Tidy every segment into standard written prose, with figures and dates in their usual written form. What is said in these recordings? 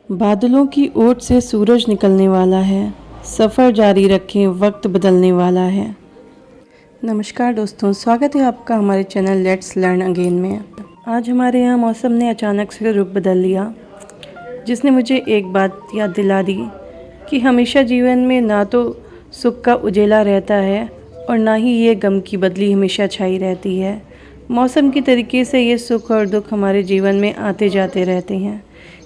बादलों की ओट से सूरज निकलने वाला है। सफ़र जारी रखें, वक्त बदलने वाला है। नमस्कार दोस्तों, स्वागत है आपका हमारे चैनल लेट्स लर्न अगेन में। आज हमारे यहाँ मौसम ने अचानक से रुख बदल लिया, जिसने मुझे एक बात याद दिला दी कि हमेशा जीवन में ना तो सुख का उजेला रहता है और ना ही ये गम की बदली हमेशा छाई रहती है। मौसम की तरीके से ये सुख और दुख हमारे जीवन में आते जाते रहते हैं।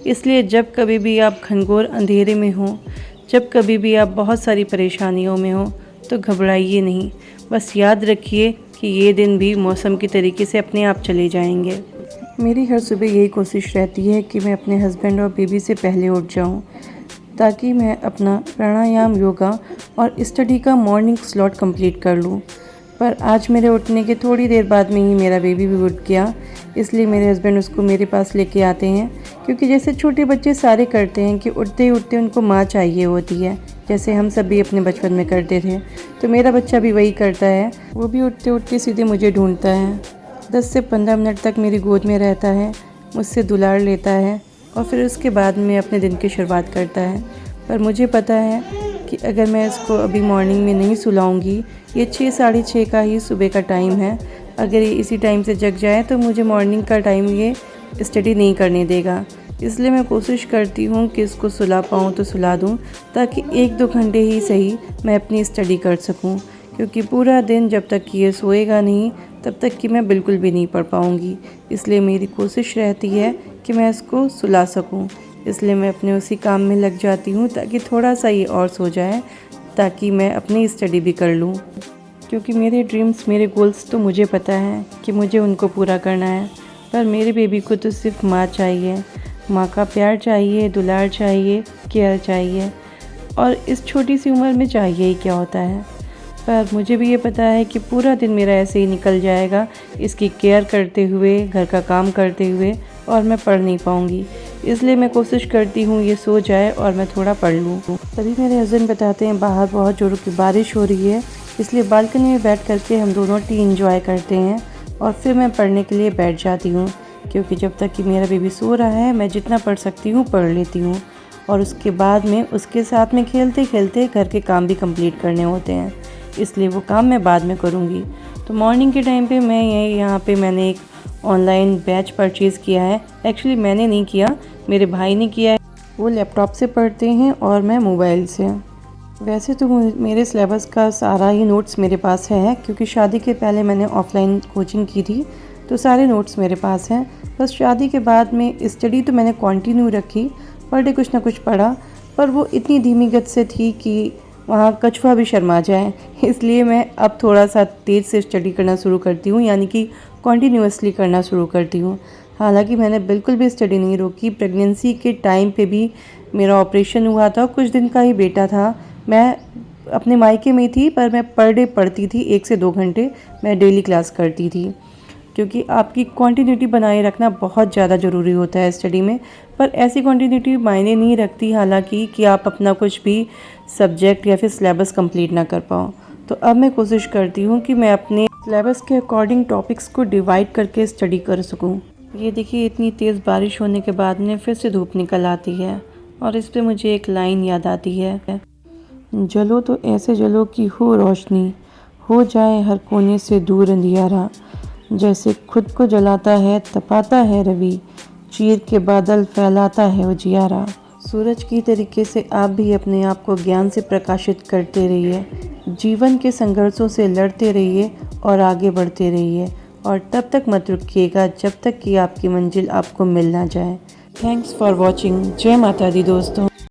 इसलिए जब कभी भी आप घनघोर अंधेरे में हों, जब कभी भी आप बहुत सारी परेशानियों में हों, तो घबराइए नहीं। बस याद रखिए कि ये दिन भी मौसम की तरीके से अपने आप चले जाएंगे। मेरी हर सुबह यही कोशिश रहती है कि मैं अपने हस्बैंड और बेबी से पहले उठ जाऊं, ताकि मैं अपना प्राणायाम, योगा और स्टडी का मॉर्निंग स्लॉट कंप्लीट कर लूं। पर आज मेरे उठने के थोड़ी देर बाद में ही मेरा बेबी भी उठ गया, इसलिए मेरे हस्बैंड उसको मेरे पास लेके आते हैं। क्योंकि जैसे छोटे बच्चे सारे करते हैं कि उठते ही उठते उनको माँ चाहिए होती है, जैसे हम सब भी अपने बचपन में करते थे, तो मेरा बच्चा भी वही करता है। वो भी उठते उठते सीधे मुझे ढूंढता है, 10 से 15 मिनट तक मेरी गोद में रहता है, मुझसे दुलार लेता है और फिर उसके बाद में अपने दिन की शुरुआत करता है। पर मुझे पता है कि अगर मैं इसको अभी मॉर्निंग में नहीं सुलाऊंगी, ये 6 साढ़े 6 का ही सुबह का टाइम है, अगर ये इसी टाइम से जग जाए तो मुझे मॉर्निंग का टाइम ये स्टडी नहीं करने देगा। इसलिए मैं कोशिश करती हूँ कि इसको सुला पाऊँ तो सुला दूँ, ताकि 1-2 घंटे ही सही मैं अपनी स्टडी कर सकूँ। क्योंकि पूरा दिन जब तक कि ये सोएगा नहीं, तब तक कि मैं बिल्कुल भी नहीं पढ़ पाऊँगी। इसलिए मेरी कोशिश रहती है कि मैं इसको सुला सकूँ। इसलिए मैं अपने उसी काम में लग जाती हूँ, ताकि थोड़ा सा ये और सो जाए, ताकि मैं अपनी स्टडी भी कर लूँ। क्योंकि मेरे ड्रीम्स, मेरे गोल्स तो मुझे पता है कि मुझे उनको पूरा करना है। पर मेरे बेबी को तो सिर्फ माँ चाहिए, माँ का प्यार चाहिए, दुलार चाहिए, केयर चाहिए। और इस छोटी सी उम्र में चाहिए ही क्या होता है। पर मुझे भी ये पता है कि पूरा दिन मेरा ऐसे ही निकल जाएगा, इसकी केयर करते हुए, घर का काम करते हुए, और मैं पढ़ नहीं पाऊँगी। इसलिए मैं कोशिश करती हूँ ये सो जाए और मैं थोड़ा पढ़ लूँ। तभी मेरे हस्बैंड बताते हैं बाहर बहुत ज़ोरों की बारिश हो रही है, इसलिए बालकनी में बैठ करके हम दोनों टी एंजॉय करते हैं और फिर मैं पढ़ने के लिए बैठ जाती हूँ। क्योंकि जब तक कि मेरा बेबी सो रहा है, मैं जितना पढ़ सकती हूँ पढ़ लेती हूँ, और उसके बाद में उसके साथ में खेलते खेलते घर के काम भी कंप्लीट करने होते हैं, इसलिए वो काम मैं बाद में करूँगी। तो मॉर्निंग के टाइम पे मैं यहाँ पे मैंने एक ऑनलाइन बैच परचेज़ किया है। एक्चुअली मैंने नहीं किया, मेरे भाई ने किया है। वो लैपटॉप से पढ़ते हैं और मैं मोबाइल से। वैसे तो मेरे सिलेबस का सारा ही नोट्स मेरे पास है, क्योंकि शादी के पहले मैंने ऑफलाइन कोचिंग की थी, तो सारे नोट्स मेरे पास हैं। बस शादी के बाद में स्टडी तो मैंने कंटिन्यू रखी, पर डे कुछ ना कुछ पढ़ा, पर वो इतनी धीमी गति से थी कि वहाँ कछुआ भी शर्मा जाए। इसलिए मैं अब थोड़ा सा तेज़ से स्टडी करना शुरू करती हूँ, यानी कि कॉन्टीन्यूसली करना शुरू करती हूँ। हालांकि मैंने बिल्कुल भी स्टडी नहीं रोकी। प्रेगनेंसी के टाइम पे भी मेरा ऑपरेशन हुआ था, कुछ दिन का ही बेटा था। मैं अपने मायके में थी, पर मैं पर डे पढ़ती थी, 1 से 2 घंटे मैं डेली क्लास करती थी। क्योंकि आपकी कंटिन्यूटी बनाए रखना बहुत ज़्यादा ज़रूरी होता है स्टडी में। पर ऐसी कंटिन्यूटी मायने नहीं रखती हालांकि कि आप अपना कुछ भी सब्जेक्ट या फिर सिलेबस कंप्लीट ना कर पाओ। तो अब मैं कोशिश करती हूँ कि मैं अपने सिलेबस के अकॉर्डिंग टॉपिक्स को डिवाइड करके स्टडी कर सकूँ। ये देखिए, इतनी तेज़ बारिश होने के बाद में फिर से धूप निकल आती है, और इस पे मुझे एक लाइन याद आती है, जलो तो ऐसे जलो कि हो रोशनी, हो जाए हर कोने से दूर अंधियारा, जैसे खुद को जलाता है तपाता है रवि, चीर के बादल फैलाता है उजियारा। सूरज की तरीके से आप भी अपने आप को ज्ञान से प्रकाशित करते रहिए, जीवन के संघर्षों से लड़ते रहिए और आगे बढ़ते रहिए, और तब तक मत रुकिएगा जब तक कि आपकी मंजिल आपको मिल ना जाए। Thanks for watching. जय माता दी दोस्तों।